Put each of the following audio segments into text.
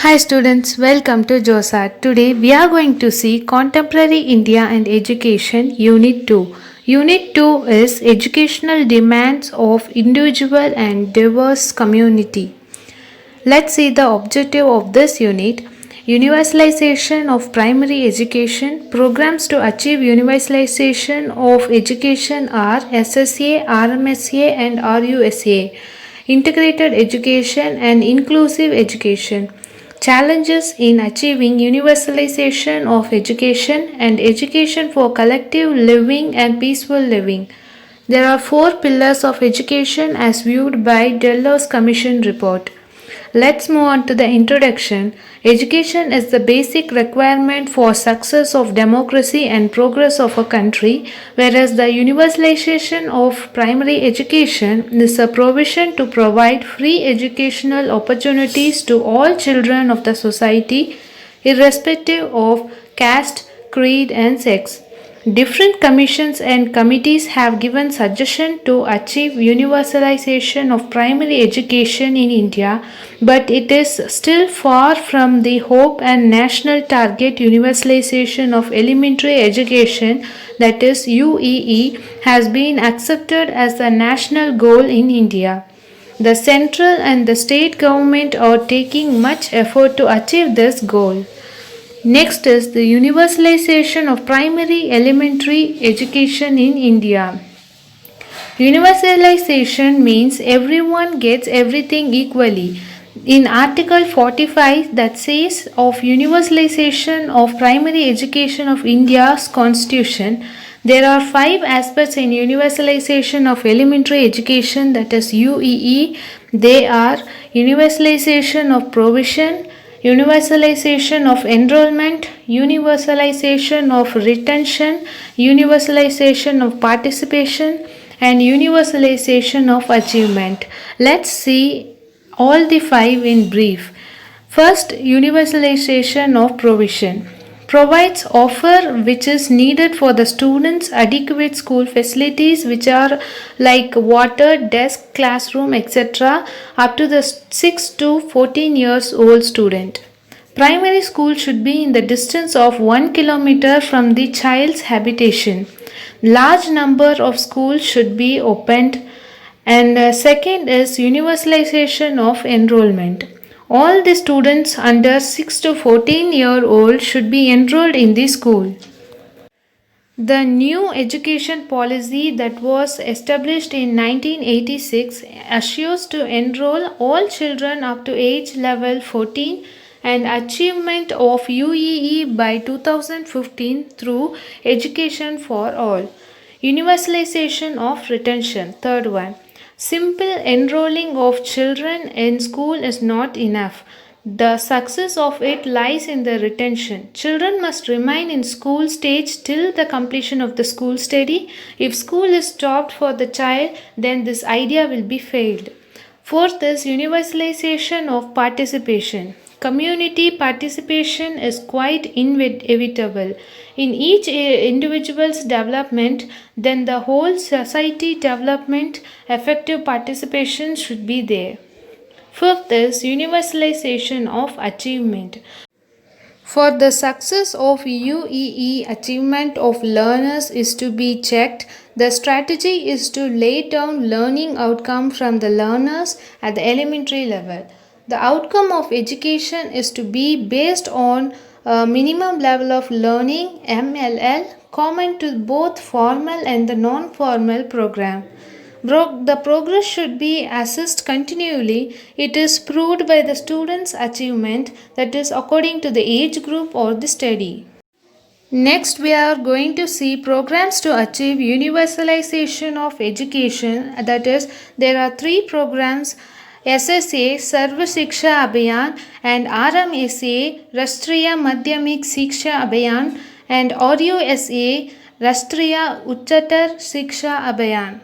Hi students, welcome to JOSAT. Today we are going to see Contemporary India and Education Unit 2. Unit 2 is Educational Demands of Individual and Diverse Community. Let's see the objective of this unit. Universalization of primary education. Programs to achieve universalization of education are SSA, RMSA and RUSA. Integrated education and inclusive education. Challenges in achieving universalization of education and education for collective living and peaceful living. There are four pillars of education as viewed by Delos Commission report. Let's move on to the introduction. Education is the basic requirement for success of democracy and progress of a country, whereas the universalization of primary education is a provision to provide free educational opportunities to all children of the society, irrespective of caste, creed, and sex. Different commissions and committees have given suggestions to achieve universalization of primary education in India, but it is still far from the hope and national target universalization of elementary education, that is UEE, has been accepted as the national goal in India. The central and the state government are taking much effort to achieve this goal. Next is the universalization of primary elementary education in India. Universalization means everyone gets everything equally. In Article 45 that says of universalization of primary education of India's constitution, there are five aspects in universalization of elementary education, that is UEE. They are universalization of provision, universalization of enrollment, universalization of retention, universalization of participation, and universalization of achievement. Let's see all the five in brief. First, universalization of provision provides offer which is needed for the students adequate school facilities which are like water, desk, classroom, etc. up to the 6 to 14 years old student. Primary school should be in the distance of 1 kilometer from the child's habitation. Large number of schools should be opened. And second is universalization of enrollment. All the students under 6 to 14-year-old should be enrolled in the school. The new education policy that was established in 1986 assures to enroll all children up to age level 14 and achievement of UEE by 2015 through Education for All. Universalization of retention. Third one. Simple enrolling of children in school is not enough. The success of it lies in the retention. Children must remain in school stage till the completion of the school study. If school is stopped for the child, then this idea will be failed. Fourth is universalization of participation. Community participation is quite inevitable. In each individual's development, then the whole society development, effective participation should be there. Fifth is universalization of achievement. For the success of UEE, achievement of learners is to be checked. The strategy is to lay down learning outcome from the learners at the elementary level. The outcome of education is to be based on a minimum level of learning MLL common to both formal and the non-formal program. The progress should be assessed continually. It is proved by the student's achievement, that is according to the age group or the study. Next, we are going to see programs to achieve universalization of education. That is, there are three programs: SSA Sarva Shiksha Abhiyan and RMSA Rashtriya Madhyamik Shiksha Abhiyan and RUSA Rashtriya Uchchatar Shiksha Abhiyan.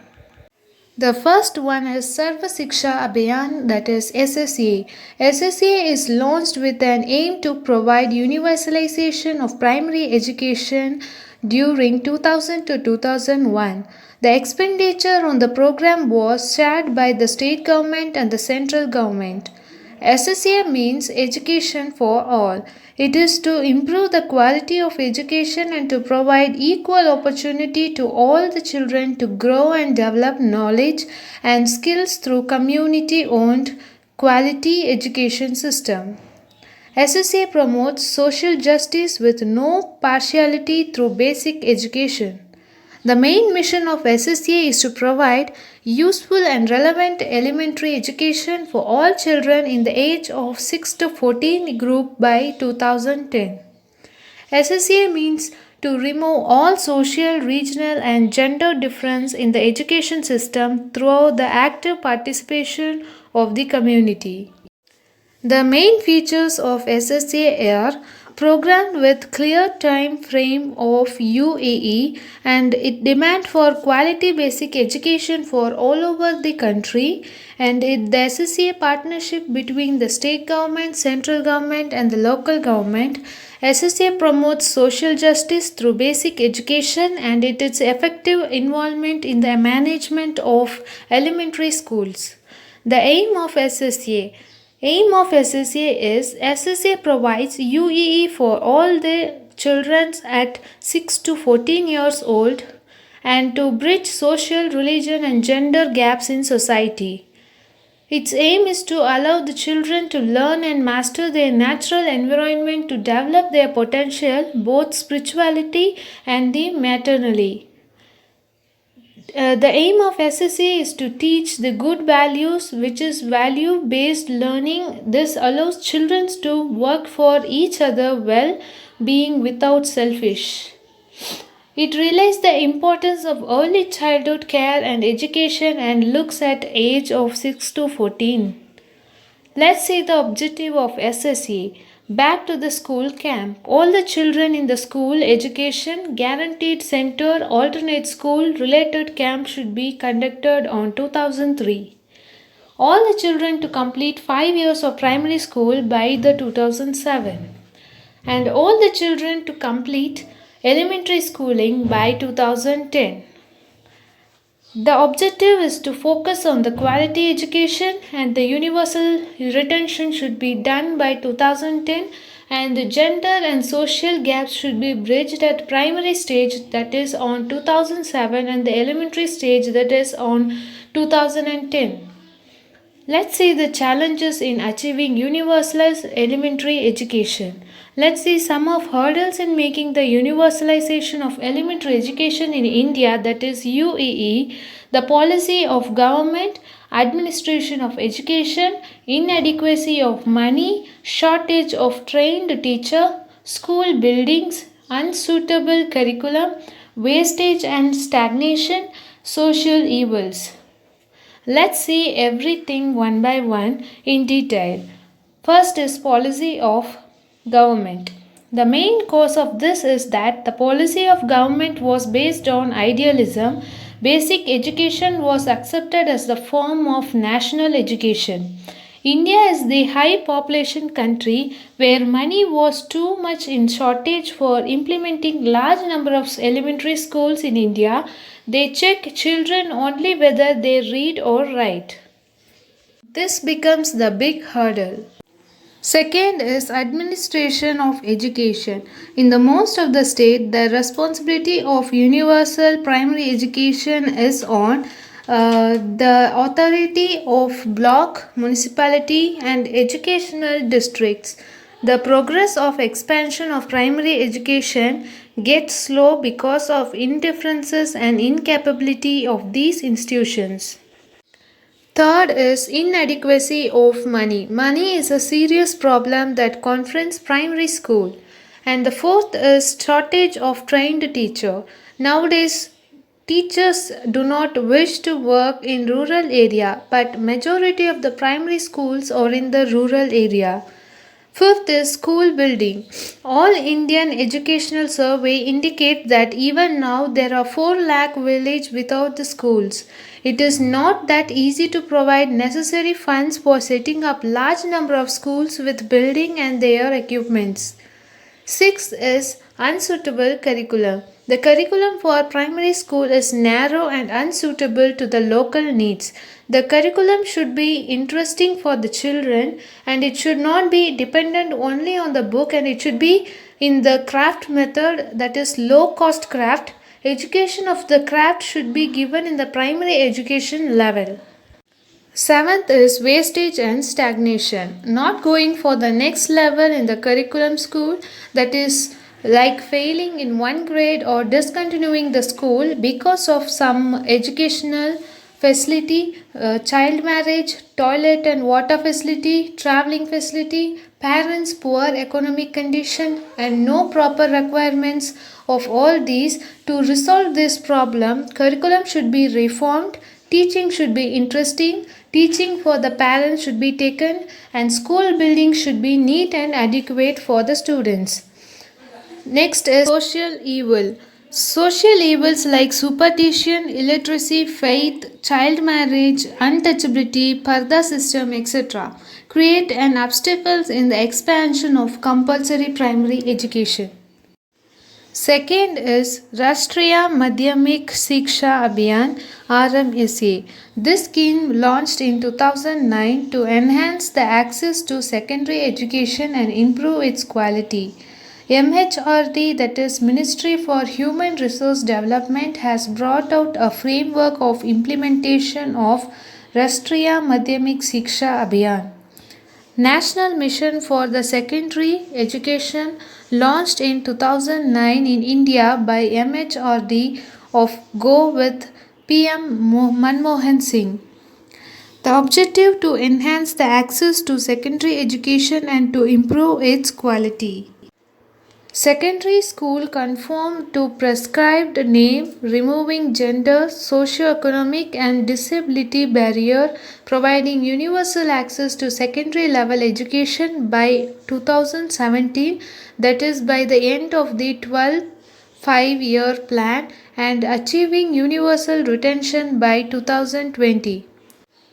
The first one is Sarva Shiksha Abhiyan, that is SSA. SSA is launched with an aim to provide universalization of primary education during 2000 to 2001. The expenditure on the program was shared by the state government and the central government. SSA means education for all. It is to improve the quality of education and to provide equal opportunity to all the children to grow and develop knowledge and skills through community owned quality education system. SSA promotes social justice with no partiality through basic education. The main mission of SSA is to provide useful and relevant elementary education for all children in the age of 6 to 14 group by 2010. SSA means to remove all social, regional, and gender difference in the education system through the active participation of the community. The main features of SSA are programmed with clear time frame of UAE and it demand for quality basic education for all over the country and the SSA partnership between the state government, central government and the local government. SSA promotes social justice through basic education and its effective involvement in the management of elementary schools. The aim of SSA is SSA provides UEE for all the children at 6 to 14 years old and to bridge social, religion and gender gaps in society. Its aim is to allow the children to learn and master their natural environment to develop their potential both spirituality and the maternally. The aim of SSA is to teach the good values, which is value based learning. This allows children to work for each other well, being without selfish. It realizes the importance of early childhood care and education and looks at age of 6 to 14. Let's see the objective of SSA. Back to the school camp. All the children in the school education guaranteed center alternate school related camp should be conducted on 2003. All the children to complete 5 years of primary school by the 2007 and all the children to complete elementary schooling by 2010. The objective is to focus on the quality education and the universal retention should be done by 2010 and the gender and social gaps should be bridged at primary stage that is on 2007 and the elementary stage that is on 2010. Let's see the challenges in achieving universalized elementary education. Let's see some of hurdles in making the universalization of elementary education in India that is UEE, the policy of government, administration of education, inadequacy of money, shortage of trained teacher, school buildings, unsuitable curriculum, wastage and stagnation, social evils. Let's see everything one by one in detail. First is policy of government. The main cause of this is that the policy of government was based on idealism. Basic education was accepted as the form of national education. India is the high population country where money was too much in shortage for implementing large number of elementary schools in India. They check children only whether they read or write. This becomes the big hurdle. Second is administration of education. In the most of the state, the responsibility of universal primary education is on the authority of block, municipality and educational districts. The progress of expansion of primary education gets slow because of indifferences and incapability of these institutions. Third is inadequacy of money. Money is a serious problem that confronts primary school. And the fourth is shortage of trained teacher. Nowadays, teachers do not wish to work in rural area, but majority of the primary schools are in the rural area. Fifth is school building. All Indian educational survey indicate that even now there are 4 lakh village without the schools. It is not that easy to provide necessary funds for setting up large number of schools with building and their equipments. Sixth is unsuitable curriculum. The curriculum for primary school is narrow and unsuitable to the local needs. The curriculum should be interesting for the children and it should not be dependent only on the book, and it should be in the craft method, that is low cost craft. Education of the craft should be given in the primary education level. Seventh is wastage and stagnation. Not going for the next level in the curriculum school, that is like failing in one grade or discontinuing the school because of some educational facility, child marriage, toilet and water facility, traveling facility, parents' poor economic condition, and no proper requirements of all these. To resolve this problem, curriculum should be reformed, teaching should be interesting, teaching for the parents should be taken, and school buildings should be neat and adequate for the students. Next is social evil. Social evils like superstition, illiteracy, faith, child marriage, untouchability, parda system, etc. create an obstacles in the expansion of compulsory primary education. Second is Rashtriya Madhyamik Shiksha Abhiyan RMSA. This scheme launched in 2009 to enhance the access to secondary education and improve its quality. MHRD, that is Ministry for Human Resource Development, has brought out a framework of implementation of Rashtriya Madhyamik Shiksha Abhiyan. National Mission for the Secondary Education, launched in 2009 in India by MHRD of Go with PM Manmohan Singh. The objective to enhance the access to secondary education and to improve its quality. Secondary school conform to prescribed name, removing gender, socio-economic and disability barrier, providing universal access to secondary level education by 2017, that is by the end of the 12th 5-year plan, and achieving universal retention by 2020.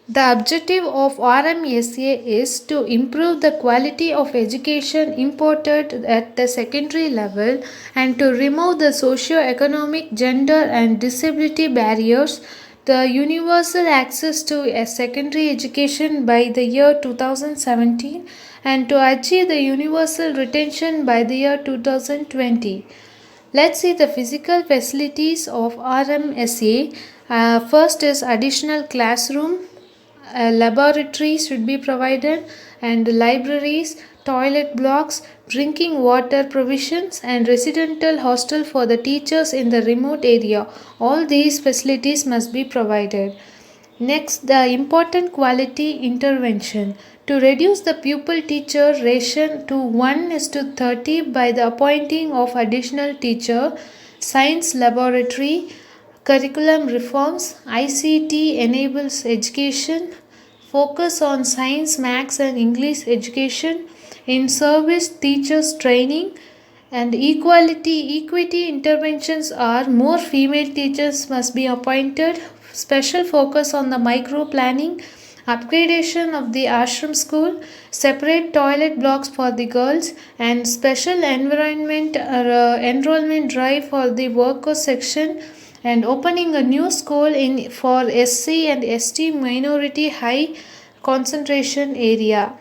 The objective of RMSA is to improve the quality of education imparted at the secondary level and to remove the socio-economic, gender and disability barriers, the universal access to a secondary education by the year 2017, and to achieve the universal retention by the year 2020. Let's see the physical facilities of RMSA. First is additional classroom, laboratories should be provided, and libraries, toilet blocks, drinking water provisions, and residential hostel for the teachers in the remote area. All these facilities must be provided. Next, the important quality intervention to reduce the pupil teacher ratio to 1:30 by the appointing of additional teacher, science laboratory, curriculum reforms, ICT enables education, focus on science, maths, and English education, in service teachers training, and equity interventions are more female teachers must be appointed, special focus on the micro planning, upgradation of the ashram school, separate toilet blocks for the girls, and special enrollment drive for the workers section, and opening a new school in for SC and ST minority high concentration area.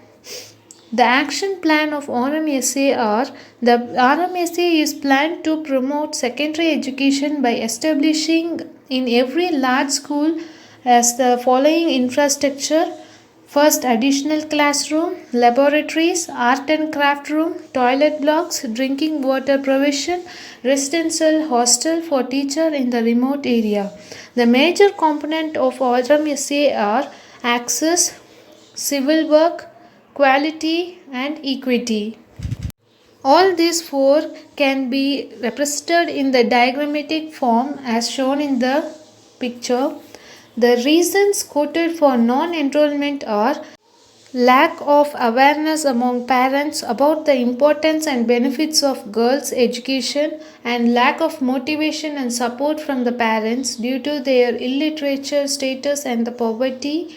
The action plan of RMSA are: the RMSA is planned to promote secondary education by establishing in every large school as the following infrastructure. First, additional classroom, laboratories, art and craft room, toilet blocks, drinking water provision, residential hostel for teacher in the remote area. The major component of RMSA are access, civil work, quality, and equity. All these four can be represented in the diagrammatic form as shown in the picture. The reasons quoted for non-enrollment are lack of awareness among parents about the importance and benefits of girls' education, and lack of motivation and support from the parents due to their illiterature status and the poverty,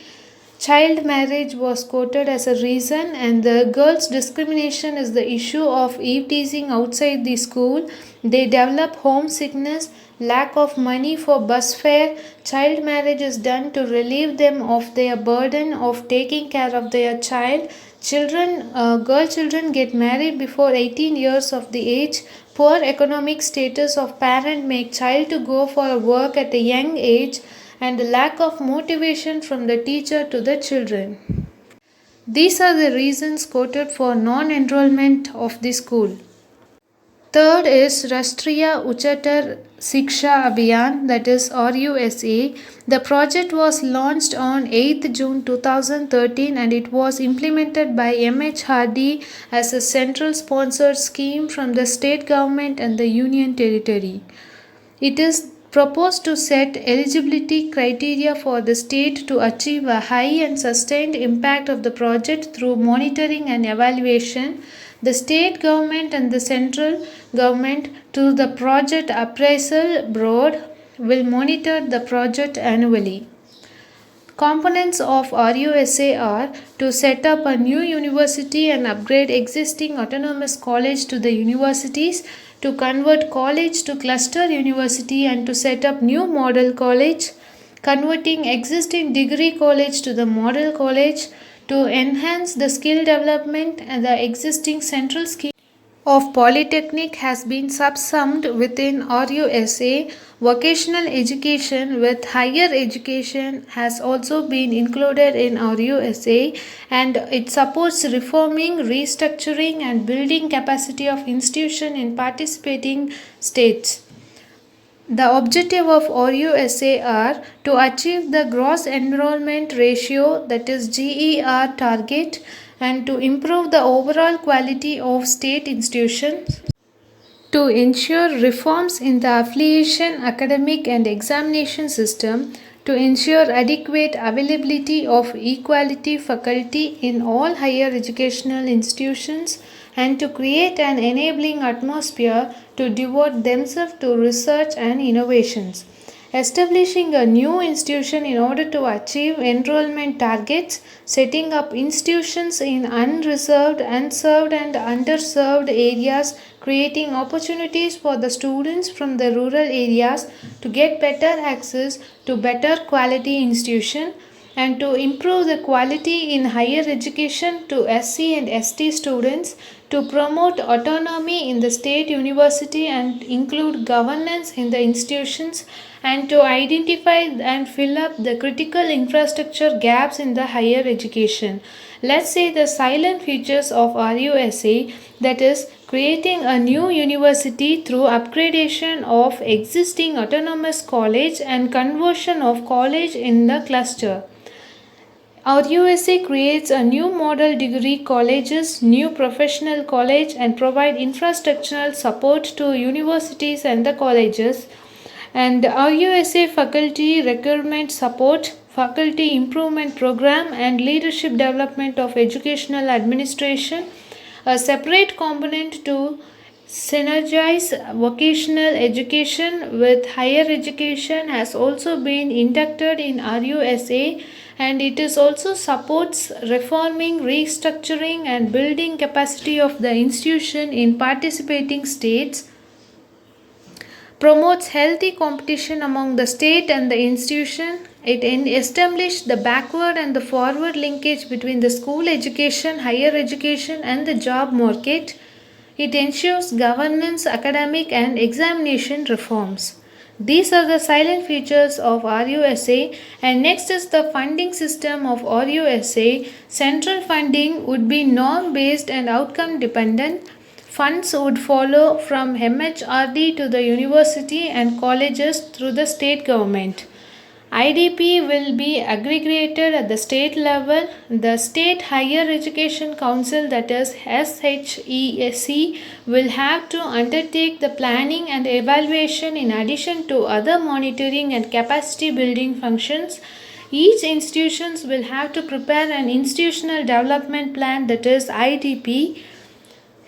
Child marriage was quoted as a reason, and the girls' discrimination is the issue of eve teasing outside the school. They develop homesickness, lack of money for bus fare. Child marriage is done to relieve them of their burden of taking care of their child. Girl children get married before 18 years of the age. Poor economic status of parent make child to go for work at a young age, and the lack of motivation from the teacher to the children. These are the reasons quoted for non-enrollment of the school. Third is Rashtriya Uchatar Siksha Abhiyan, that is RUSA. The project was launched on 8th June 2013 and it was implemented by MH Hardy as a central sponsored scheme from the state government and the union territory. It is proposed to set eligibility criteria for the state to achieve a high and sustained impact of the project through monitoring and evaluation. The state government and the central government through the project appraisal board will monitor the project annually. Components of RUSA are to set up a new university and upgrade existing autonomous college to the universities, to convert college to cluster university and to set up new model college, converting existing degree college to the model college, to enhance the skill development and the existing central scheme of Polytechnic has been subsumed within RUSA. Vocational education with higher education has also been included in RUSA, and it supports reforming, restructuring and building capacity of institution in participating states. The objective of RUSA are to achieve the gross enrollment ratio, that is GER target, and to improve the overall quality of state institutions, to ensure reforms in the affiliation, academic and examination system, to ensure adequate availability of equality faculty in all higher educational institutions, and to create an enabling atmosphere to devote themselves to research and innovations. Establishing a new institution in order to achieve enrollment targets, setting up institutions in unreserved, unserved and underserved areas, creating opportunities for the students from the rural areas to get better access to better quality institution, and to improve the quality in higher education to SC and ST students, to promote autonomy in the state university and include governance in the institutions, and to identify and fill up the critical infrastructure gaps in the higher education. Let's say the silent features of RUSA, that is creating a new university through upgradation of existing autonomous college and conversion of college in the cluster. RUSA creates a new model degree colleges, new professional college and provide infrastructural support to universities and the colleges. And RUSA faculty recruitment support, faculty improvement program and leadership development of educational administration. A separate component to synergize vocational education with higher education has also been inducted in RUSA, and it is also supports reforming, restructuring and building capacity of the institution in participating states, promotes healthy competition among the state and the institution. It established the backward and the forward linkage between the school education, higher education and the job market. It ensures governance, academic and examination reforms. These are the silent features of RUSA, and next is the funding system of RUSA. Central funding would be norm based and outcome dependent. Funds would follow from MHRD to the university and colleges through the state government. IDP will be aggregated at the state level. The State Higher Education Council, that is SHESC, will have to undertake the planning and evaluation in addition to other monitoring and capacity building functions. Each institutions will have to prepare an institutional development plan, that is IDP.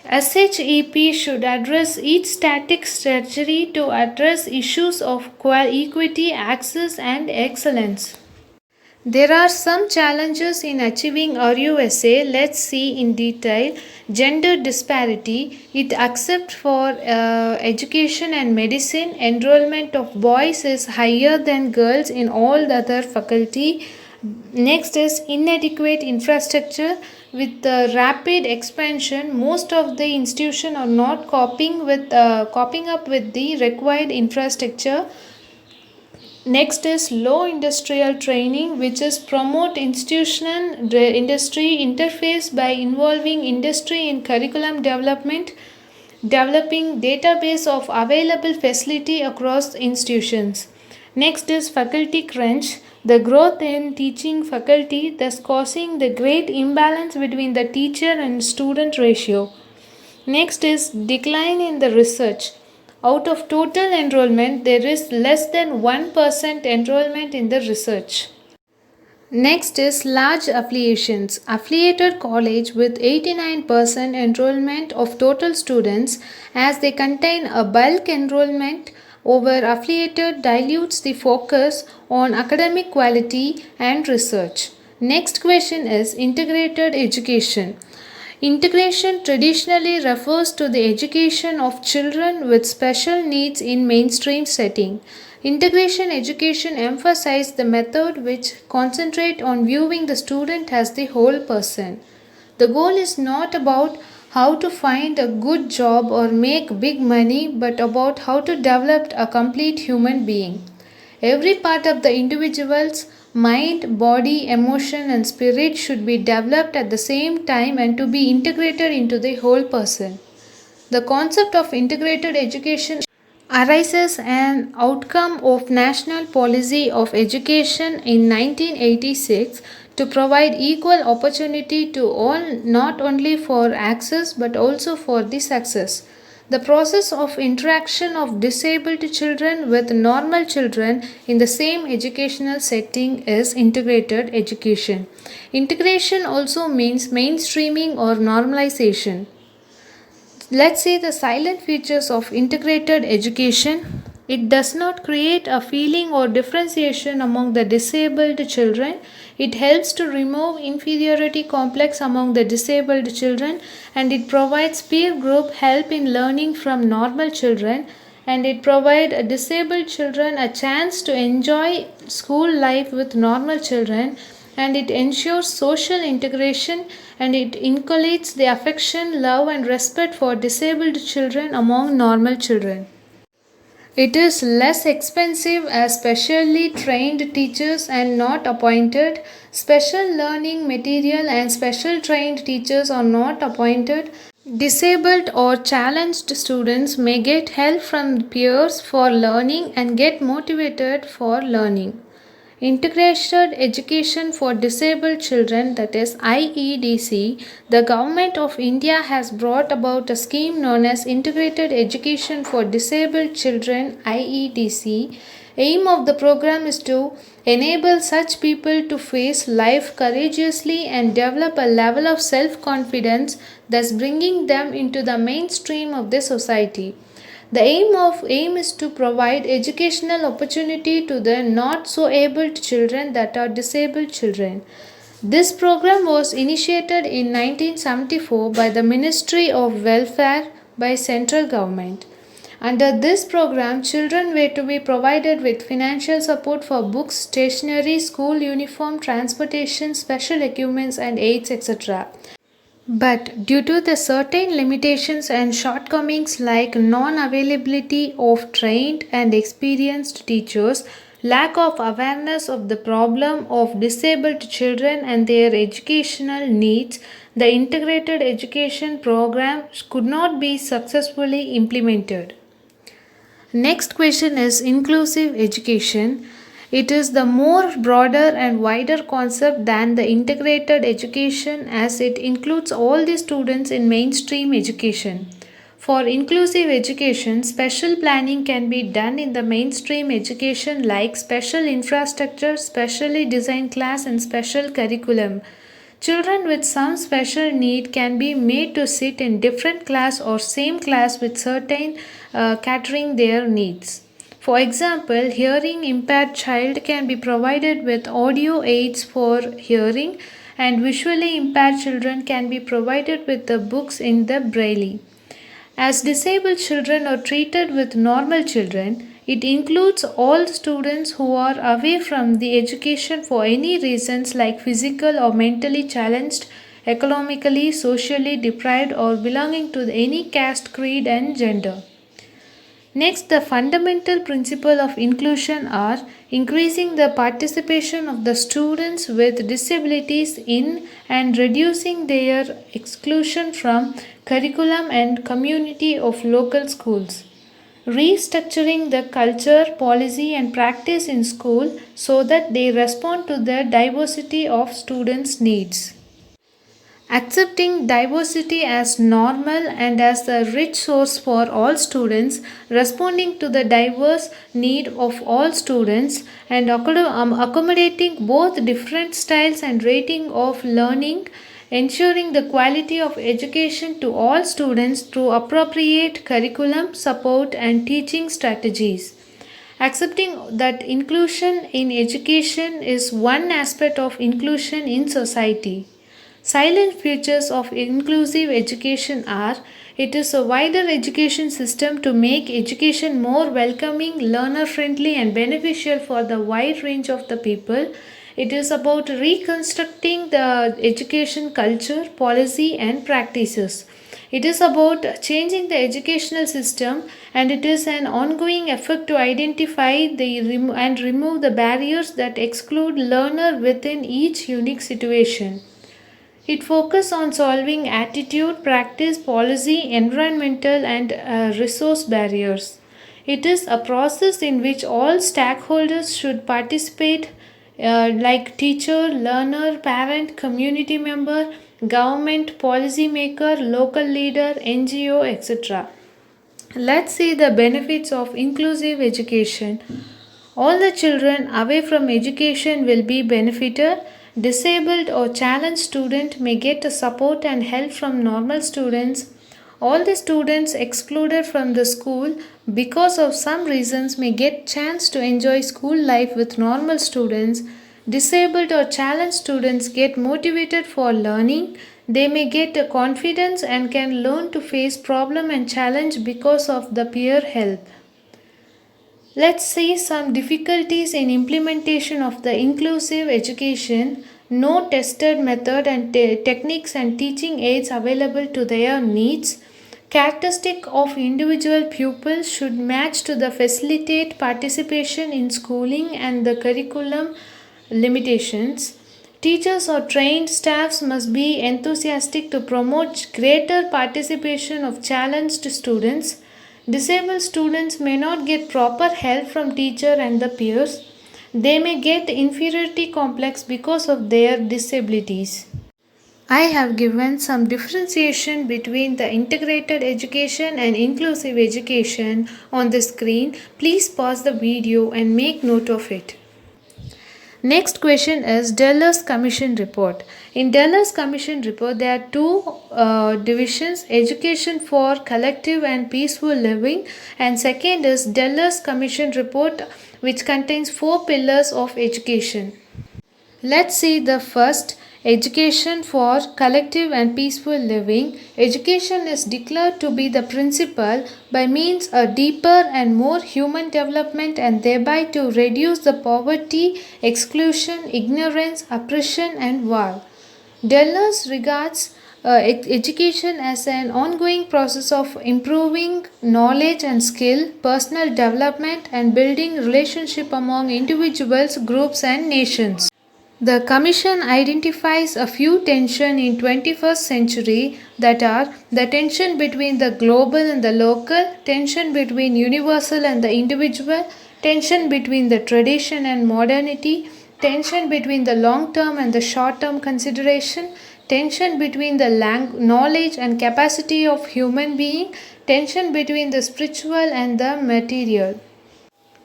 SHEP should address each static strategy to address issues of equity, access and excellence. There are some challenges in achieving RUSA. Let's see in detail. Gender disparity. It except for education and medicine, enrollment of boys is higher than girls in all the other faculty. Next is inadequate infrastructure. With the rapid expansion, most of the institutions are not coping up with the required infrastructure. Next is low industrial training, which is promote institutional industry interface by involving industry in curriculum development, developing database of available facility across institutions. Next is faculty crunch, the growth in teaching faculty, thus causing the great imbalance between the teacher and student ratio. Next is decline in the research. Out of total enrollment, there is less than 1% enrollment in the research. Next is large affiliations. Affiliated college with 89% enrollment of total students, as they contain a bulk enrollment over affiliated dilutes the focus on academic quality and research. Next question is integrated education. Integration traditionally refers to the education of children with special needs in mainstream setting. Integration education emphasizes the method which concentrate on viewing the student as the whole person. The goal is not about how to find a good job or make big money, but about how to develop a complete human being. Every part of the individual's mind, body, emotion, and spirit should be developed at the same time and to be integrated into the whole person. The concept of integrated education arises an outcome of national policy of education in 1986 to provide equal opportunity to all, not only for access but also for the success. The process of interaction of disabled children with normal children in the same educational setting is integrated education. Integration also means mainstreaming or normalization. Let's see the silent features of integrated education. It does not create a feeling or differentiation among the disabled children. It helps to remove inferiority complex among the disabled children, and it provides peer group help in learning from normal children, and it provides disabled children a chance to enjoy school life with normal children, and it ensures social integration, and it inculcates the affection, love, and respect for disabled children among normal children. It is less expensive as specially trained teachers and not appointed. Special learning material and special trained teachers are not appointed. Disabled or challenged students may get help from peers for learning and get motivated for learning. Integrated Education for Disabled Children, that is IEDC, the Government of India has brought about a scheme known as Integrated Education for Disabled Children IEDC. Aim of the program is to enable such people to face life courageously and develop a level of self-confidence, thus bringing them into the mainstream of the society. The aim is to provide educational opportunity to the not so able children, that are disabled children. This program was initiated in 1974 by the Ministry of Welfare by central government. Under this program, children were to be provided with financial support for books, stationery, school uniform, transportation, special equipments and aids, etc. But due to the certain limitations and shortcomings like non-availability of trained and experienced teachers, lack of awareness of the problem of disabled children and their educational needs, the integrated education program could not be successfully implemented. Next question is inclusive education. It is the more broader and wider concept than the integrated education, as it includes all the students in mainstream education. For inclusive education, special planning can be done in the mainstream education like special infrastructure, specially designed class and special curriculum. Children with some special need can be made to sit in different class or same class with certain catering their needs. For example, hearing impaired child can be provided with audio aids for hearing, and visually impaired children can be provided with the books in the braille. As disabled children are treated with normal children, it includes all students who are away from the education for any reasons like physical or mentally challenged, economically, socially deprived, or belonging to any caste, creed, and gender. Next, the fundamental principle of inclusion are increasing the participation of the students with disabilities in and reducing their exclusion from curriculum and community of local schools. Restructuring the culture, policy, and practice in school so that they respond to the diversity of students' needs. Accepting diversity as normal and as a rich source for all students, responding to the diverse need of all students, and accommodating both different styles and rating of learning, ensuring the quality of education to all students through appropriate curriculum, support, and teaching strategies. Accepting that inclusion in education is one aspect of inclusion in society. Silent features of inclusive education are it is a wider education system to make education more welcoming, learner friendly, and beneficial for the wide range of the people. It is about reconstructing the education culture, policy, and practices. It is about changing the educational system, and it is an ongoing effort to identify and remove the barriers that exclude learner within each unique situation. It focuses on solving attitude, practice, policy, environmental, and resource barriers. It is a process in which all stakeholders should participate, like teacher, learner, parent, community member, government, policymaker, local leader, NGO, etc. Let's see the benefits of inclusive education. All the children away from education will be benefited. Disabled or challenged student may get support and help from normal students. All the students excluded from the school because of some reasons may get chance to enjoy school life with normal students. Disabled or challenged students get motivated for learning. They may get a confidence and can learn to face problem and challenge because of the peer help. Let's see some difficulties in implementation of the inclusive education. No tested method and techniques and teaching aids available to their needs. Characteristic of individual pupils should match to the facilitate participation in schooling and the curriculum limitations. Teachers or trained staffs must be enthusiastic to promote greater participation of challenged students. Disabled students may not get proper help from teacher and the peers. They may get inferiority complex because of their disabilities. I have given some differentiation between the integrated education and inclusive education on the screen. Please pause the video and make note of it. Next question is Deller's Commission Report. In Deller's Commission Report, there are two divisions, education for collective and peaceful living, and second is Deller's Commission Report, which contains 4 pillars of education. Let's see the first, education for collective and peaceful living. Education is declared to be the principle by means a deeper and more human development and thereby to reduce the poverty, exclusion, ignorance, oppression and war. Dellers regards education as an ongoing process of improving knowledge and skill, personal development and building relationship among individuals, groups and nations. The Commission identifies a few tensions in 21st century that are the tension between the global and the local, tension between universal and the individual, tension between the tradition and modernity, tension between the long-term and the short-term consideration, tension between the knowledge and capacity of human being, tension between the spiritual and the material.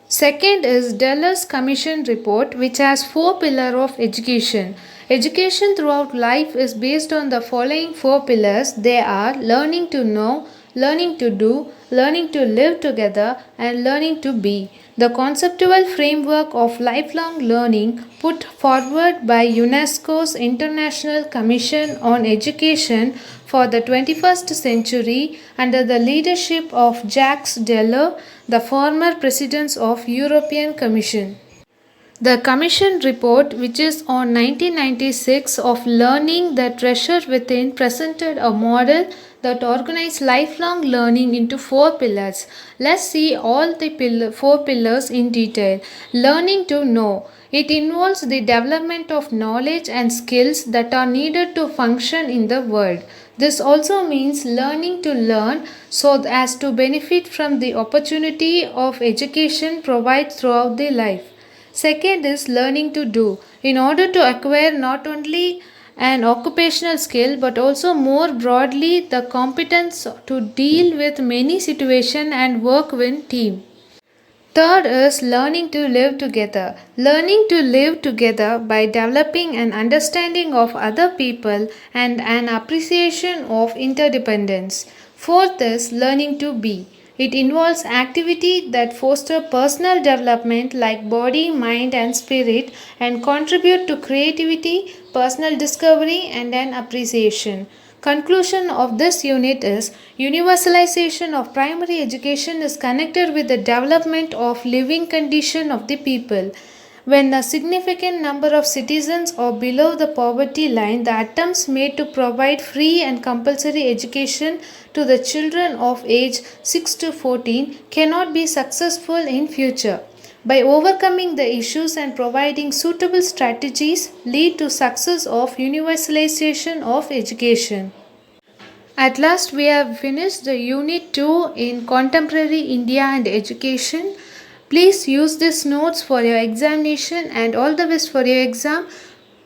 Second is Deller's Commission Report, which has 4 pillars of education. Education throughout life is based on the following 4 pillars. They are learning to know, learning to do, learning to live together, and learning to be. The conceptual framework of lifelong learning put forward by UNESCO's International Commission on Education for the 21st century under the leadership of Jacques Delors, the former president of European Commission. The Commission report, which is on 1996 of Learning the Treasure Within, presented a model that organized lifelong learning into four pillars. Let's see all the four pillars in detail. Learning to know. It involves the development of knowledge and skills that are needed to function in the world. This also means learning to learn so as to benefit from the opportunity of education provided throughout the life. Second is learning to do. In order to acquire not only an occupational skill but also more broadly the competence to deal with many situations and work with team. Third is learning to live together. Learning to live together by developing an understanding of other people and an appreciation of interdependence. Fourth is learning to be. It involves activity that foster personal development like body, mind and spirit and contribute to creativity, personal discovery and an appreciation. Conclusion of this unit is universalization of primary education is connected with the development of living condition of the people. When a significant number of citizens are below the poverty line, the attempts made to provide free and compulsory education to the children of age 6 to 14 cannot be successful in future. By overcoming the issues and providing suitable strategies lead to success of universalization of education. At last we have finished the unit 2 in contemporary India and education. Please use these notes for your examination and all the best for your exam.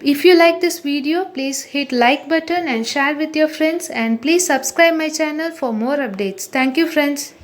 If you like this video, please hit like button and share with your friends and please subscribe my channel for more updates. Thank you friends.